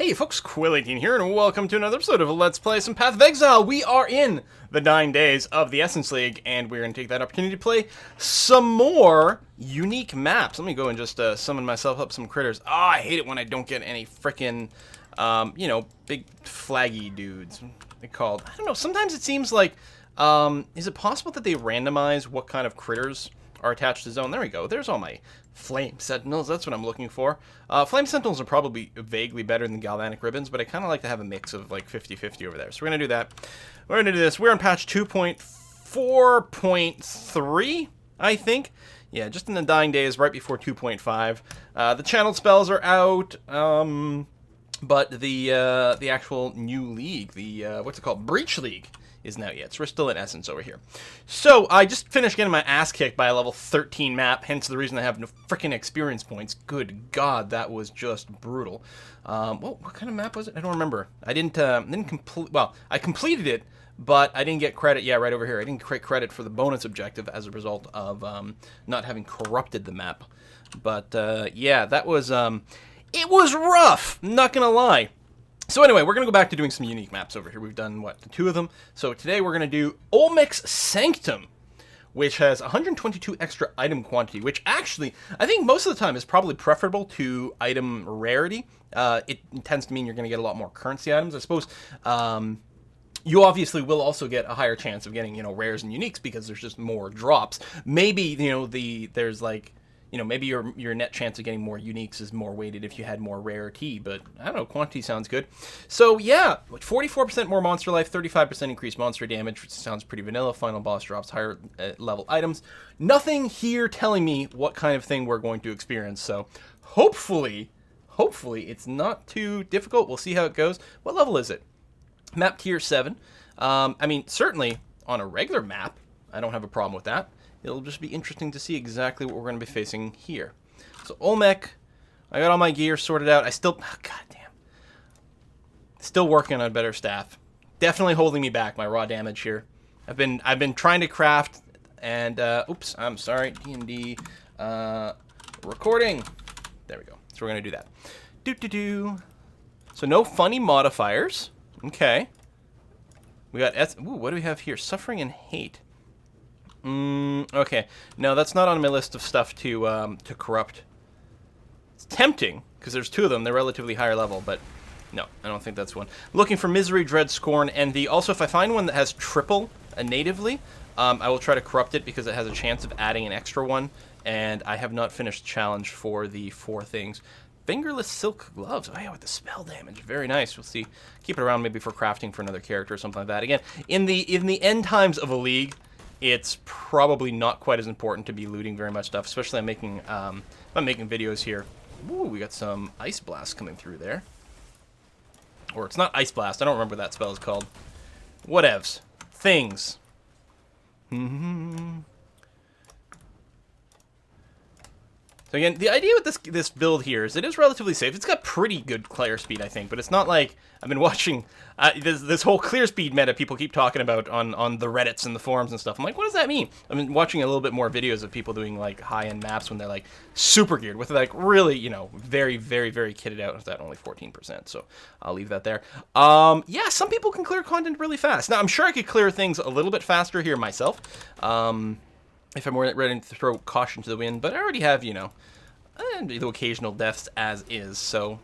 Hey folks, Quill18 here, and welcome to another episode of Let's Play some Path of Exile. We are in the 9 days of the Essence League, and we're going to take that opportunity to play some more unique maps. Let me go and just summon myself up some critters. Oh, I hate it when I don't get any frickin', big flaggy dudes. They're called. I don't know, sometimes it seems like, is it possible that they randomize what kind of critters are attached to zone? There we go. There's all my Flame Sentinels. That's what I'm looking for. Flame Sentinels are probably vaguely better than Galvanic Ribbons, but I kind of like to have a mix of like 50-50 over there. So we're going to do that. We're going to do this. We're on patch 2.4.3, I think. Yeah, just in the dying days, right before 2.5. The channel spells are out, but the actual new league, the, what's it called? Breach League, isn't out yet, so we're still in Essence over here. So, I just finished getting my ass kicked by a level 13 map, hence the reason I have no freaking experience points. Good God, that was just brutal. What kind of map was it? I don't remember. I didn't complete, well, I completed it, but I didn't get credit. Yeah, right over here. I didn't get credit for the bonus objective as a result of not having corrupted the map. But, yeah, that was, it was rough, not gonna lie. So anyway, we're going to go back to doing some unique maps over here. We've done, what, 2 of them? So today we're going to do Olmec's Sanctum, which has 122 extra item quantity, which actually, I think most of the time is probably preferable to item rarity. It tends to mean you're going to get a lot more currency items. I suppose you obviously will also get a higher chance of getting, rares and uniques because there's just more drops. Maybe, there's like, maybe your net chance of getting more uniques is more weighted if you had more rarity, but I don't know, quantity sounds good. So yeah, 44% more monster life, 35% increased monster damage, which sounds pretty vanilla. Final boss drops higher level items. Nothing here telling me what kind of thing we're going to experience, so hopefully it's not too difficult. We'll see how it goes. What level is it? Map tier 7. I mean, certainly on a regular map, I don't have a problem with that. It'll just be interesting to see exactly what we're going to be facing here. So Olmec, I got all my gear sorted out. I still, goddamn, still working on a better staff. Definitely holding me back, my raw damage here. I've been trying to craft, and oops, I'm sorry, D&D recording. There we go. So we're gonna do that. So no funny modifiers. Okay. We got ooh, what do we have here? Suffering and hate. Okay. No, that's not on my list of stuff to corrupt. It's tempting, because there's 2 of them. They're relatively higher level, but no, I don't think that's one. Looking for Misery, Dread, Scorn, Envy. Also, if I find one that has triple natively, I will try to corrupt it because it has a chance of adding an extra one, and I have not finished challenge for the 4 things. Fingerless Silk Gloves. Oh yeah, with the spell damage. Very nice. We'll see. Keep it around maybe for crafting for another character or something like that. Again, in the end times of a league, it's probably not quite as important to be looting very much stuff, especially I'm making videos here. Ooh, we got some Ice Blast coming through there. Or it's not Ice Blast. I don't remember what that spell is called. Whatevs. Things. So again, the idea with this build here is it is relatively safe. It's got pretty good clear speed, I think, but it's not like I've been watching this whole clear speed meta people keep talking about on the Reddits and the forums and stuff. I'm like, what does that mean? I've been watching a little bit more videos of people doing like high-end maps when they're like super geared with like really, very, very, very kitted out. It's at only 14%, so I'll leave that there. Yeah, some people can clear content really fast. Now, I'm sure I could clear things a little bit faster here myself. If I'm ready to throw caution to the wind, but I already have, the occasional deaths as is, so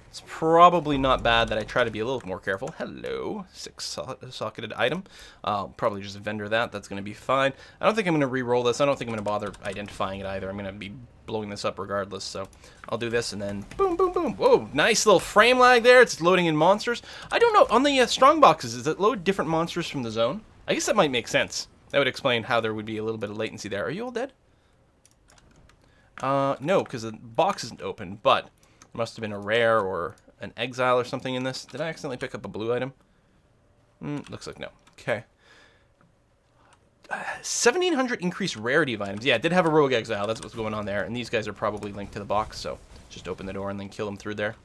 it's probably not bad that I try to be a little more careful. Hello, 6-socketed item. I'll probably just vendor that. That's going to be fine. I don't think I'm going to re-roll this. I don't think I'm going to bother identifying it either. I'm going to be blowing this up regardless, so I'll do this and then boom, boom, boom. Whoa, nice little frame lag there. It's loading in monsters. I don't know, on the strong boxes, does it load different monsters from the zone? I guess that might make sense. That would explain how there would be a little bit of latency there. Are you all dead? No, because the box isn't open, but there must have been a rare or an exile or something in this. Did I accidentally pick up a blue item? Looks like no. Okay. 1,700 increased rarity of items. Yeah, it did have a rogue exile. That's what's going on there. And these guys are probably linked to the box, so just open the door and then kill them through there.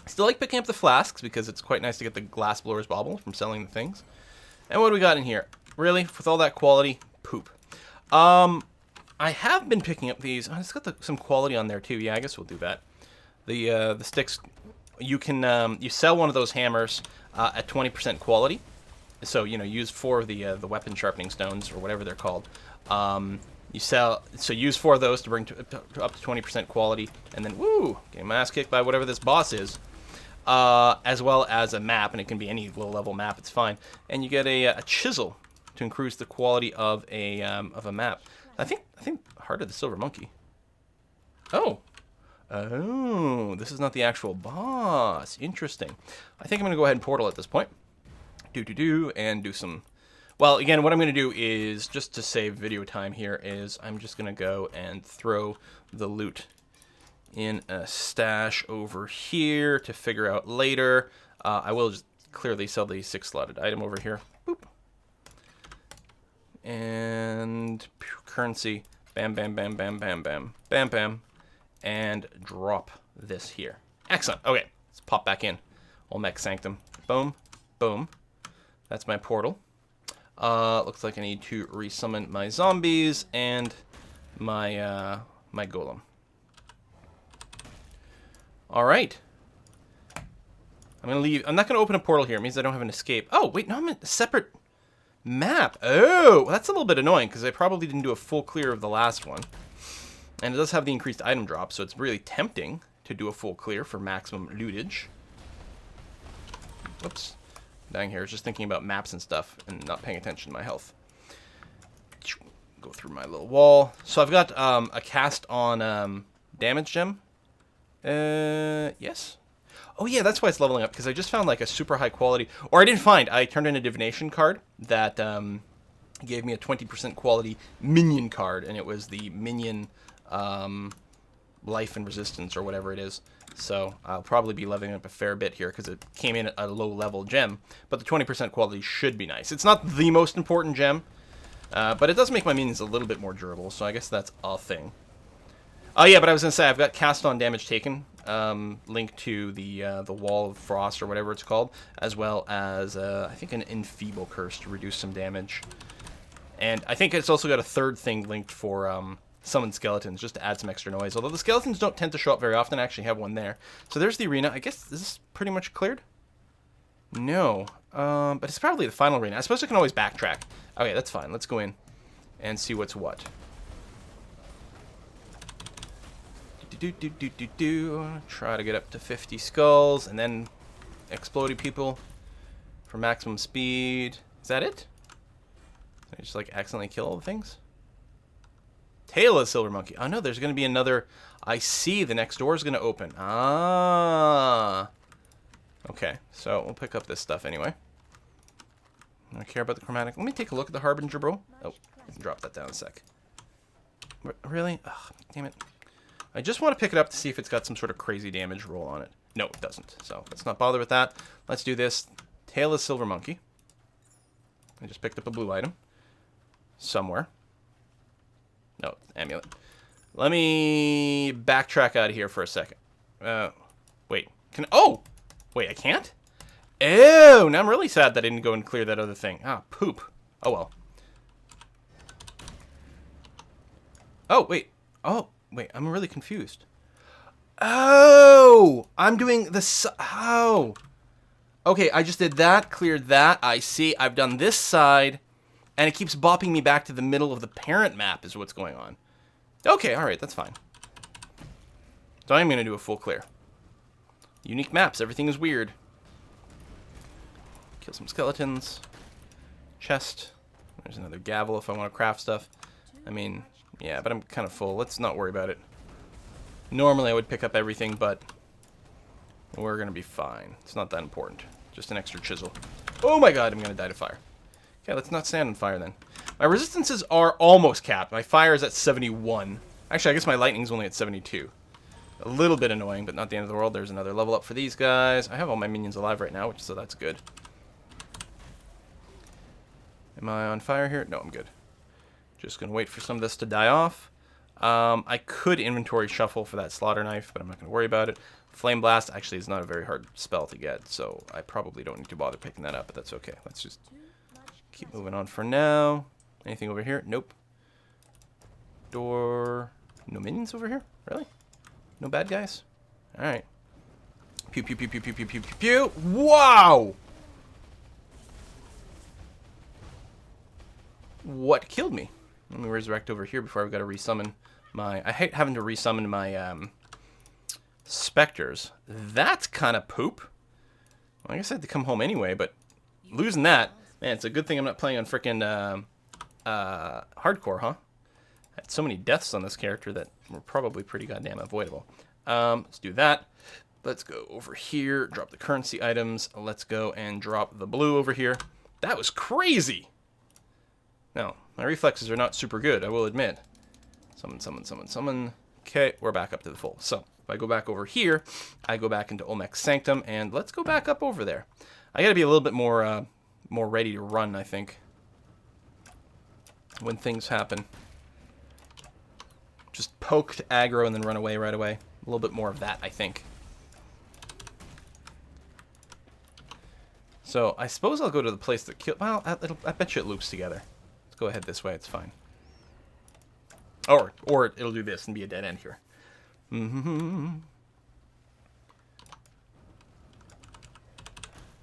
Still like picking up the flasks because it's quite nice to get the glass blower's bauble from selling the things. And what do we got in here? Really? With all that quality? Poop. I have been picking up these. Oh, it's got some quality on there too. Yeah, I guess we'll do that. The sticks you can you sell one of those hammers at 20% quality. So use 4 of the weapon sharpening stones or whatever they're called. Use 4 of those to bring up to 20% quality, and then woo, getting my ass kicked by whatever this boss is. As well as a map, and it can be any low-level map. It's fine, and you get a chisel to increase the quality of a map. I think Heart of the Silver Monkey. Oh, this is not the actual boss. Interesting. I think I'm gonna go ahead and portal at this point. And do some. Well, again, what I'm gonna do is just to save video time here. Is I'm just gonna go and throw the loot in a stash over here to figure out later. I will just clearly sell the 6-slotted item over here. Boop. And currency. Bam, bam, bam, bam, bam, bam, bam, bam. And drop this here. Excellent. Okay, let's pop back in. Olmec Sanctum. Boom, boom. That's my portal. Looks like I need to resummon my zombies and my my golem. All right. I'm gonna leave. I'm not gonna open a portal here. It means I don't have an escape. Oh wait, no, I'm in a separate map. Oh, that's a little bit annoying because I probably didn't do a full clear of the last one, and it does have the increased item drop, so it's really tempting to do a full clear for maximum lootage. Whoops, dying here. I was just thinking about maps and stuff and not paying attention to my health. Go through my little wall. So I've got a cast on damage gem. Yes. Oh yeah, that's why it's leveling up, because I just found like a super high quality, or I didn't find, I turned in a divination card that gave me a 20% quality minion card, and it was the minion life and resistance or whatever it is. So I'll probably be leveling up a fair bit here because it came in at a low level gem, but the 20% quality should be nice. It's not the most important gem, but it does make my minions a little bit more durable, so I guess that's a thing. Oh yeah, but I was gonna say I've got cast on damage taken linked to the wall of frost or whatever it's called, as well as I think an enfeeble curse to reduce some damage, and I think it's also got a third thing linked for summon skeletons just to add some extra noise. Although the skeletons don't tend to show up very often. I actually have one there. So there's the arena. I guess this is pretty much cleared. No, but it's probably the final arena. I suppose I can always backtrack. Okay, that's fine. Let's go in and see what's what. Try to get up to 50 skulls and then explodey people for maximum speed. Is that it? Did I just like accidentally kill all the things? Tail of Silver Monkey. Oh no, there's going to be another. I see, the next door is going to open. Ah. Okay, so we'll pick up this stuff anyway. I don't care about the chromatic. Let me take a look at the Harbinger, bro. Oh, I can drop that down a sec. Really? Ugh, damn it. I just want to pick it up to see if it's got some sort of crazy damage roll on it. No, it doesn't. So let's not bother with that. Let's do this. Tail of Silver Monkey. I just picked up a blue item. Somewhere. No, amulet. Let me backtrack out of here for a second. Wait. Oh! Wait, I can't? Oh, now I'm really sad that I didn't go and clear that other thing. Ah, poop. Oh, well. Oh, wait. Oh. Wait, I'm really confused. Oh! I'm doing the... Oh! Okay, I just did that, cleared that. I see. I've done this side, and it keeps bopping me back to the middle of the parent map is what's going on. Okay, alright, that's fine. So I'm going to do a full clear. Unique maps, everything is weird. Kill some skeletons. Chest. There's another gavel if I want to craft stuff. I mean... Yeah, but I'm kind of full. Let's not worry about it. Normally I would pick up everything, but we're going to be fine. It's not that important. Just an extra chisel. Oh my god, I'm going to die to fire. Okay, let's not stand on fire then. My resistances are almost capped. My fire is at 71. Actually, I guess my lightning's only at 72. A little bit annoying, but not the end of the world. There's another level up for these guys. I have all my minions alive right now, so that's good. Am I on fire here? No, I'm good. Just gonna wait for some of this to die off. I could inventory shuffle for that slaughter knife, but I'm not gonna worry about it. Flame blast actually is not a very hard spell to get, so I probably don't need to bother picking that up, but that's okay. Let's just keep moving on for now. Anything over here? Nope. Door. No minions over here? Really? No bad guys? Alright. Pew, pew, pew, pew, pew, pew, pew, pew, pew. Wow! What killed me? Let me resurrect over here before I've got to resummon my... I hate having to resummon my specters. That's kind of poop. Well, I guess I had to come home anyway, but losing that... Man, it's a good thing I'm not playing on frickin' hardcore, huh? I had so many deaths on this character that were probably pretty goddamn avoidable. Let's do that. Let's go over here, drop the currency items. Let's go and drop the blue over here. That was crazy! No, my reflexes are not super good, I will admit. Summon, summon, summon, summon. Okay, we're back up to the full. So, if I go back over here, I go back into Olmec's Sanctum, and let's go back up over there. I gotta be a little bit more ready to run, I think, when things happen. Just poke to aggro and then run away right away. A little bit more of that, I think. So, I suppose I'll go to the place that killed... Well, I bet you it loops together. Let's go ahead this way, it's fine. Or it'll do this and be a dead end here.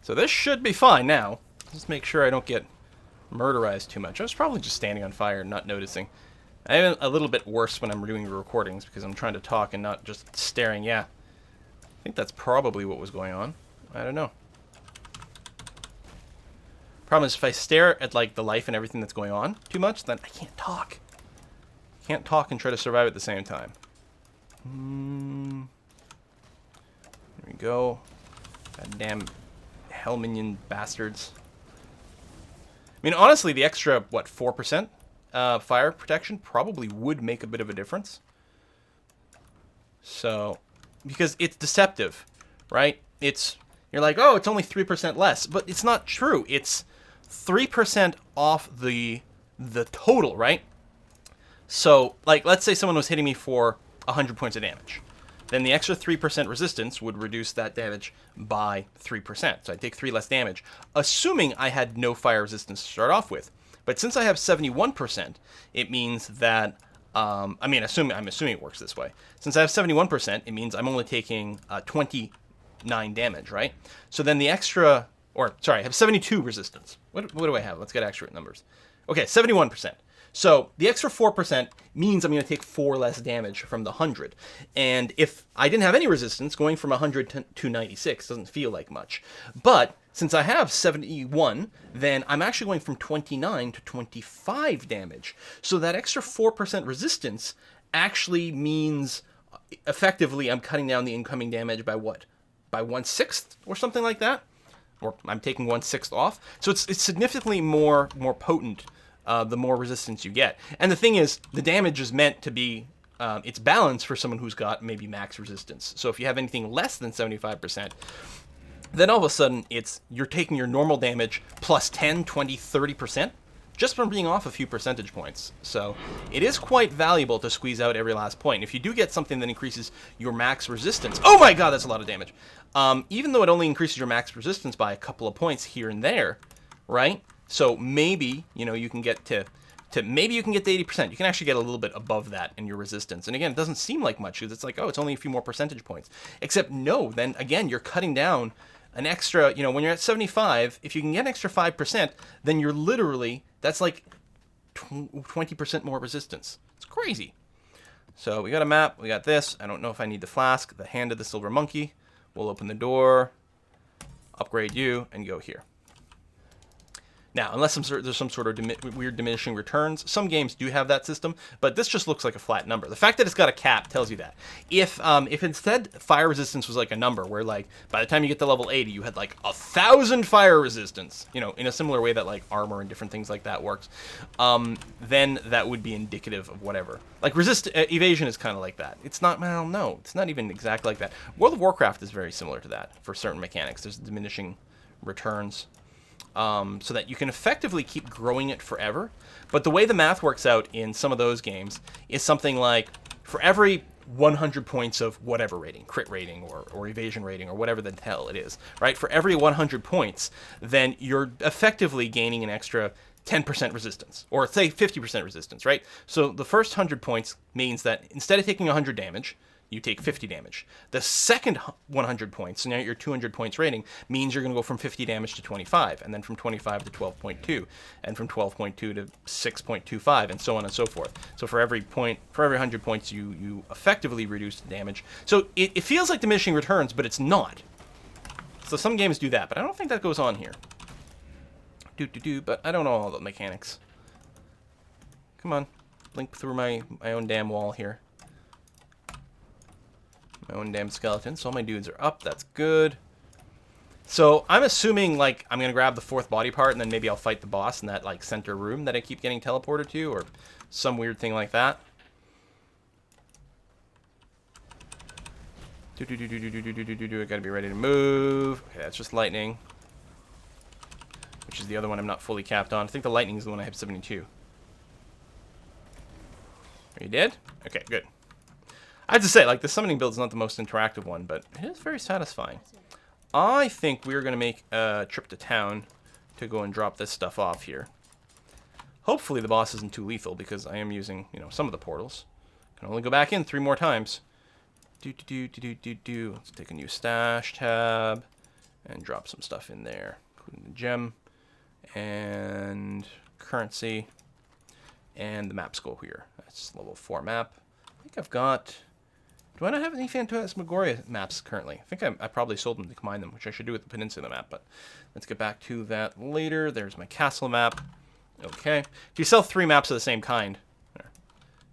So this should be fine now. Just make sure I don't get murderized too much. I was probably just standing on fire and not noticing. I am a little bit worse when I'm doing the recordings because I'm trying to talk and not just staring. Yeah, I think that's probably what was going on. I don't know. Problem is, if I stare at like the life and everything that's going on too much, then I can't talk. Can't talk and try to survive at the same time. There we go. Goddamn hell minion bastards. I mean, honestly, the extra, what, 4% fire protection probably would make a bit of a difference. So, because it's deceptive, right? You're like, oh, it's only 3% less, but it's not true. It's 3% off the total, right? So, like, let's say someone was hitting me for 100 points of damage. Then the extra 3% resistance would reduce that damage by 3%. So I'd take 3 less damage, assuming I had no fire resistance to start off with. But since I have 71%, it means that, I'm assuming it works this way. Since I have 71%, it means I'm only taking 29 damage, right? So then the extra, I have 72 resistance. What do I have? Let's get accurate numbers. Okay, 71%. So the extra 4% means I'm going to take 4 less damage from the 100. And if I didn't have any resistance, going from 100 to 96 doesn't feel like much. But since I have 71, then I'm actually going from 29 to 25 damage. So that extra 4% resistance actually means effectively I'm cutting down the incoming damage by what? By 1/6 or something like that? Or I'm taking 1/6 off. So it's significantly more potent the more resistance you get. And the thing is, the damage is meant to be, it's balanced for someone who's got maybe max resistance. So if you have anything less than 75%, then all of a sudden you're taking your normal damage plus 10, 20, 30% just from being off a few percentage points. So it is quite valuable to squeeze out every last point. If you do get something that increases your max resistance, oh my god, that's a lot of damage. Even though it only increases your max resistance by a couple of points here and there, right? So maybe, you can get to maybe you can get to 80%. You can actually get a little bit above that in your resistance. And again, it doesn't seem like much because it's like, oh, it's only a few more percentage points. Except no, then again, you're cutting down an extra, when you're at 75, if you can get an extra 5%, then you're literally, that's like 20% more resistance. It's crazy. So we got a map, we got this. I don't know if I need the flask, the hand of the silver monkey. We'll open the door, upgrade you, and go here. Now, unless there's some sort of weird diminishing returns, some games do have that system, but this just looks like a flat number. The fact that it's got a cap tells you that. If instead fire resistance was like a number where, like, by the time you get to level 80, you had like 1,000 fire resistance, in a similar way that like armor and different things like that works, then that would be indicative of whatever. Like evasion is kind of like that. It's not, well, no, it's not even exactly like that. World of Warcraft is very similar to that for certain mechanics. There's diminishing returns. So that you can effectively keep growing it forever. But the way the math works out in some of those games is something like, for every 100 points of whatever rating, crit rating or evasion rating or whatever the hell it is, right? For every 100 points, then you're effectively gaining an extra 10% resistance, or say 50% resistance, right? So the first 100 points means that instead of taking 100 damage, you take 50 damage. The second 100 points, so now your 200 points rating, means you're going to go from 50 damage to 25, and then from 25 to 12.2, and from 12.2 to 6.25, and so on and so forth. So for every 100 points, you effectively reduce the damage. So it feels like diminishing returns, but it's not. So some games do that, but I don't think that goes on here. But I don't know all the mechanics. Come on, blink through my own damn wall here. My own damn skeleton. So all my dudes are up. That's good. So I'm assuming, like, I'm going to grab the fourth body part, and then maybe I'll fight the boss in that, like, center room that I keep getting teleported to, or some weird thing like that. I gotta be ready to move. Okay, that's just lightning. Which is the other one I'm not fully capped on. I think the lightning is the one I have 72. Are you dead? Okay, good. I have to say, like, the summoning build is not the most interactive one, but it is very satisfying. I think we're going to make a trip to town to go and drop this stuff off here. Hopefully the boss isn't too lethal, because I am using, you know, some of the portals. Can only go back in 3 more times. Let's take a new stash tab and drop some stuff in there, including the gem and currency and the map scroll here. That's level 4 map. I think I've got... Do I not have any Phantasmagoria maps currently? I think I probably sold them to combine them, which I should do with the Peninsula map, but let's get back to that later. There's my castle map. Okay. If you sell 3 maps of the same kind,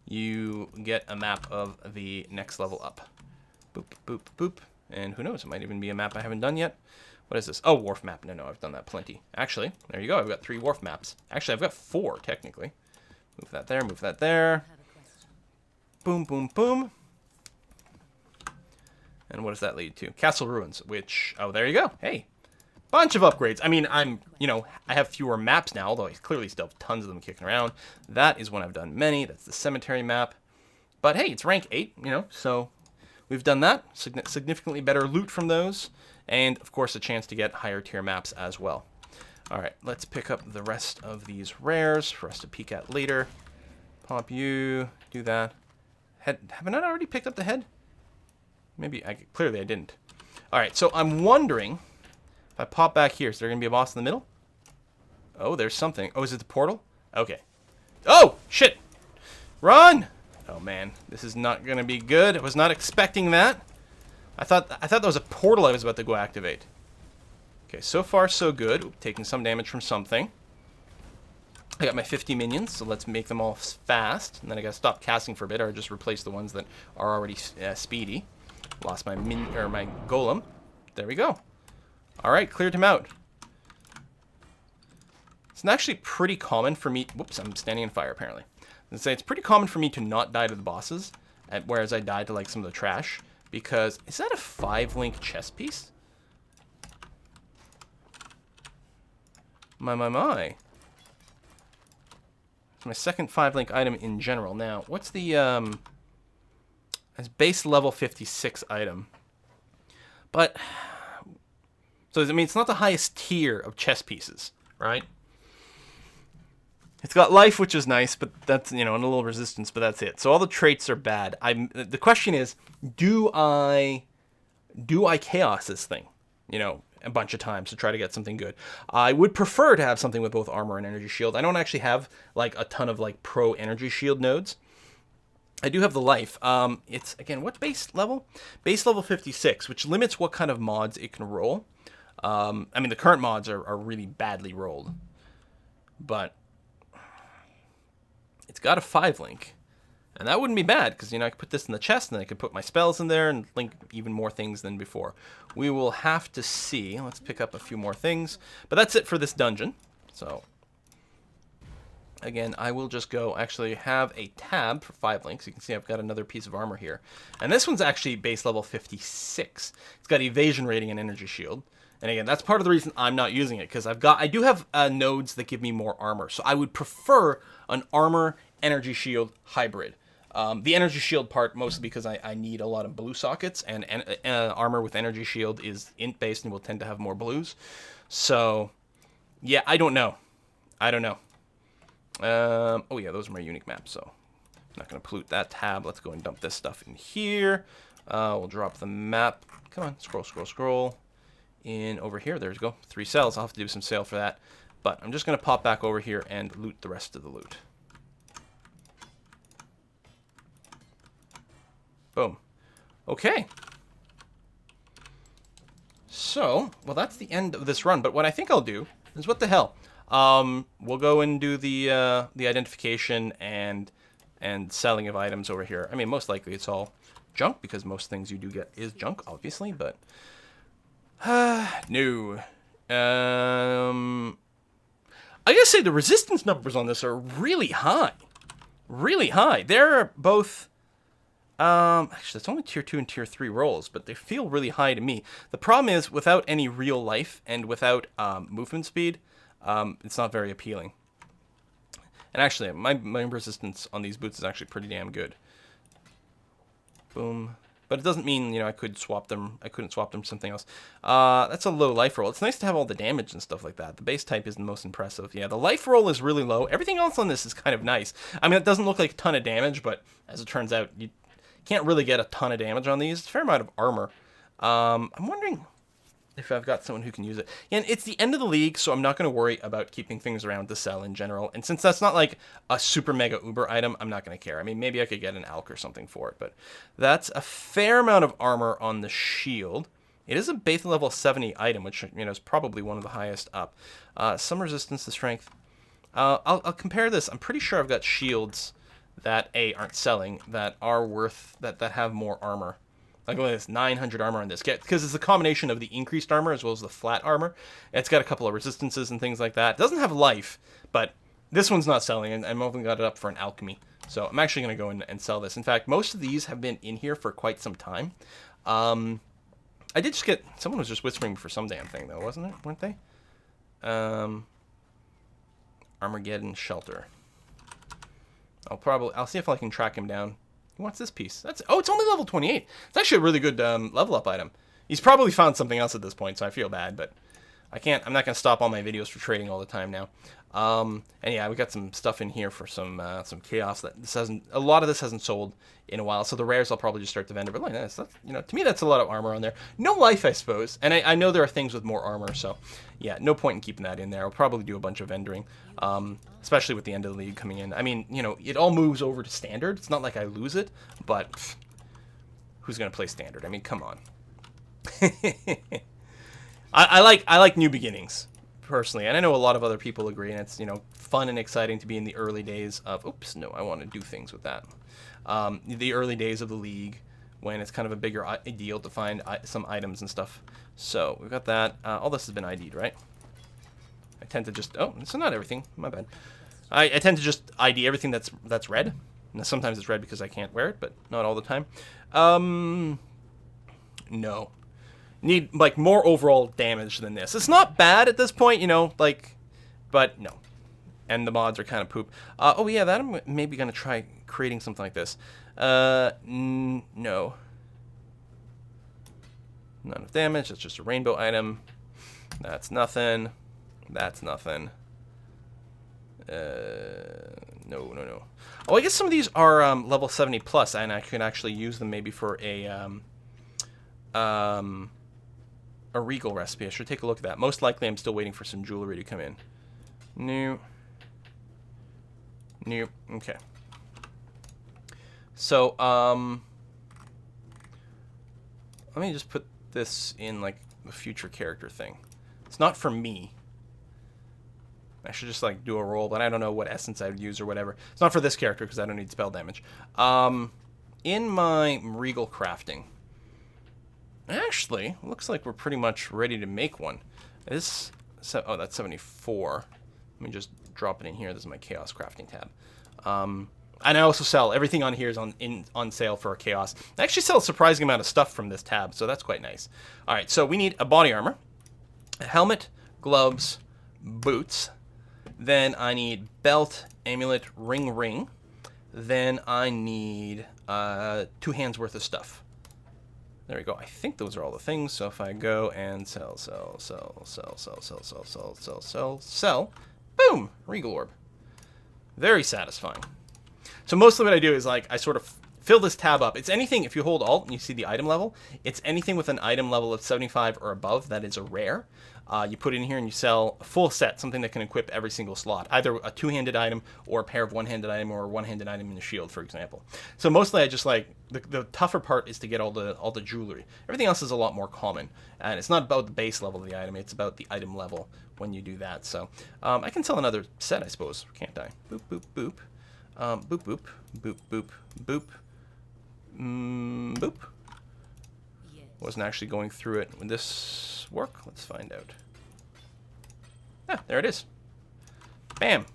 you get a map of the next level up. Boop, boop, boop. And who knows, it might even be a map I haven't done yet. What is this? Oh, wharf map. No, I've done that plenty. Actually, there you go. I've got 3 wharf maps. Actually, I've got 4, technically. Move that there, move that there. Boom, boom, boom. And what does that lead to? Castle Ruins, which... Oh, there you go. Hey. Bunch of upgrades. I mean, I have fewer maps now, although I clearly still have tons of them kicking around. That is one I've done many. That's the cemetery map. But hey, it's rank 8, so we've done that. Significantly better loot from those. And, of course, a chance to get higher tier maps as well. All right, let's pick up the rest of these rares for us to peek at later. Pop you. Do that. Head. Haven't I already picked up the head? Maybe. Clearly I didn't. All right, so I'm wondering... If I pop back here, is there going to be a boss in the middle? Oh, there's something. Oh, is it the portal? Okay. Oh, shit! Run! Oh, man. This is not going to be good. I was not expecting that. I thought that was a portal I was about to go activate. Okay, so far so good. Ooh, taking some damage from something. I got my 50 minions, so let's make them all fast. And then I got to stop casting for a bit, or just replace the ones that are already speedy. Lost my my golem. There we go. Alright, cleared him out. It's actually pretty common for me... Whoops, I'm standing in fire, apparently. I'd say it's pretty common for me to not die to the bosses, whereas I died to, like, some of the trash. Because... Is that a 5-link chess piece? My. It's my second 5-link item in general. Now, what's the... It's base level 56 item. But... So, I mean, it's not the highest tier of chess pieces, right? It's got life, which is nice, but that's, and a little resistance, but that's it. So all the traits are bad. The question is, do I chaos this thing, a bunch of times to try to get something good? I would prefer to have something with both armor and energy shield. I don't actually have, like, a ton of, like, pro energy shield nodes. I do have the life. It's, again, what's base level? Base level 56, which limits what kind of mods it can roll. I mean, the current mods are really badly rolled. But it's got a 5-link. And that wouldn't be bad, because, I could put this in the chest, and then I could put my spells in there and link even more things than before. We will have to see. Let's pick up a few more things. But that's it for this dungeon. So, again, I will just go actually have a tab for 5 links. You can see I've got another piece of armor here. And this one's actually base level 56. It's got evasion rating and energy shield. And again, that's part of the reason I'm not using it, because I do have nodes that give me more armor. So I would prefer an armor energy shield hybrid. The energy shield part mostly because I need a lot of blue sockets, and armor with energy shield is int based and will tend to have more blues. So yeah, I don't know. Oh yeah, those are my unique maps, so I'm not going to pollute that tab. Let's go and dump this stuff in here. We'll drop the map. Come on, scroll, scroll, scroll. In over here, there we go. 3 cells. I'll have to do some sale for that. But I'm just going to pop back over here and loot the rest of the loot. Boom. Okay. So, well, that's the end of this run. But what I think I'll do is, what the hell? We'll go and do the identification and selling of items over here. I mean, most likely it's all junk, because most things you do get is junk, obviously, but no. I gotta say, the resistance numbers on this are really high. Really high. They're both actually, it's only tier 2 and tier 3 rolls, but they feel really high to me. The problem is, without any real life and without movement speed, it's not very appealing. And actually, my resistance on these boots is actually pretty damn good. Boom. But it doesn't mean, you know, I couldn't swap them for something else. That's a low life roll. It's nice to have all the damage and stuff like that. The base type is the most impressive. Yeah, the life roll is really low. Everything else on this is kind of nice. I mean, it doesn't look like a ton of damage, but as it turns out, you can't really get a ton of damage on these. It's a fair amount of armor. I'm wondering if I've got someone who can use it. And it's the end of the league, so I'm not going to worry about keeping things around to sell in general. And since that's not like a super mega uber item, I'm not going to care. I mean, maybe I could get an alk or something for it, but that's a fair amount of armor on the shield. It is a base level 70 item, which, you know, is probably one of the highest up. Some resistance to strength. I'll compare this. I'm pretty sure I've got shields that aren't selling, that are worth, that have more armor. Like, look at this, 900 armor on this. Because it's a combination of the increased armor as well as the flat armor. It's got a couple of resistances and things like that. It doesn't have life, but this one's not selling, and I've only got it up for an alchemy. So I'm actually going to go in and sell this. In fact, most of these have been in here for quite some time. I did just get, someone was just whispering for some damn thing, though, wasn't it? Weren't they? Armageddon Shelter. I'll see if I can track him down. Who wants this piece? It's only level 28. It's actually a really good level up item. He's probably found something else at this point, so I feel bad, but I'm not going to stop all my videos for trading all the time now. And yeah, we got some stuff in here for some chaos that a lot of this hasn't sold in a while, so the rares I'll probably just start to vendor. But like that's, you know, to me that's a lot of armor on there. No life, I suppose, and I know there are things with more armor, so yeah, no point in keeping that in there. I'll probably do a bunch of vendoring, especially with the end of the league coming in. I mean, you know, it all moves over to standard. It's not like I lose it, but who's gonna play standard? I mean, come on. I like new beginnings personally, and I know a lot of other people agree, and it's, you know, fun and exciting to be in the early days of, oops, no, I want to do things with that. The early days of the league, when it's kind of a bigger deal to find some items and stuff. So we've got that. All this has been ID'd, right? I tend to just, oh, so not everything, my bad. I tend to just ID everything that's red. Now, sometimes it's red because I can't wear it, but not all the time. No. Need, like, more overall damage than this. It's not bad at this point, you know, like, but no. And the mods are kind of poop. Oh, yeah, that I'm maybe going to try creating something like this. No. None of damage. It's just a rainbow item. That's nothing. That's nothing. No. Oh, I guess some of these are level 70 plus, and I can actually use them maybe for a regal recipe. I should take a look at that. Most likely, I'm still waiting for some jewelry to come in. New. Okay. So, let me just put this in, like, the future character thing. It's not for me. I should just, like, do a roll, but I don't know what essence I would use or whatever. It's not for this character because I don't need spell damage. In my regal crafting, actually, looks like we're pretty much ready to make one. This, oh, that's 74. Let me just drop it in here. This is my chaos crafting tab. And I also sell, everything on here is on sale for a chaos. I actually sell a surprising amount of stuff from this tab, so that's quite nice. All right, so we need a body armor, a helmet, gloves, boots. Then I need belt, amulet, ring. Then I need 2 hands worth of stuff. There we go. I think those are all the things. So if I go and sell, boom, regal orb. Very satisfying. So mostly what I do is, like, I sort of fill this tab up. It's anything, if you hold Alt and you see the item level, it's anything with an item level of 75 or above that is a rare. You put it in here and you sell a full set, something that can equip every single slot, either a two-handed item or a pair of one-handed item or a one-handed item in the shield, for example. So mostly I just like, the tougher part is to get all the jewelry. Everything else is a lot more common, and it's not about the base level of the item, it's about the item level when you do that. So I can sell another set, I suppose, can't I? Boop, boop, boop. Boop, boop, boop, boop, boop. Boop. Wasn't actually going through it. Would this work? Let's find out. Ah, there it is. Bam.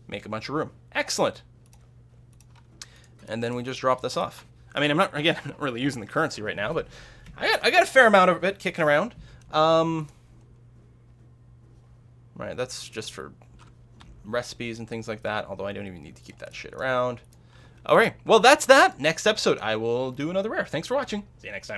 Make a bunch of room. Excellent. And then we just drop this off. I mean, I'm not really using the currency right now, but I got a fair amount of it kicking around. Right, that's just for recipes and things like that, although I don't even need to keep that shit around. All right, well, that's that. Next episode, I will do another rare. Thanks for watching. See you next time.